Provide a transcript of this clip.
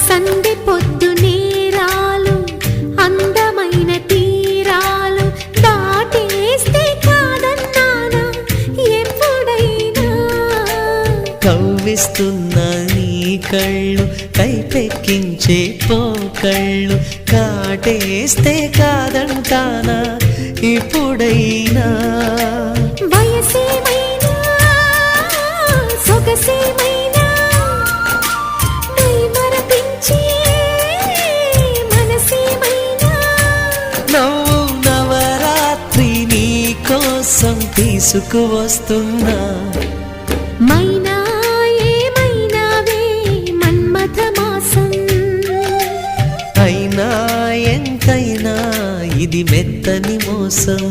సందె పొద్దు నేరాలు అందమైన తీరాలు దాటేస్తే కాదన్నానా ఎప్పుడైనా కవ్విస్తున్న నీ కళ్ళు కైపెక్కించే పోకళ్ళు కాటేస్తే కాదంటానా ఇప్పుడైనా వయసేమైనా సొగసేమైనా మరపించే మనసేమైనా నవ్వు నవరాత్రి నీ కోసం తీసుకువస్తున్నా మైనా ఏమైనావే మన్మథ మాసం అయినా ఎంతైనా ఇది మెత్తని మోసం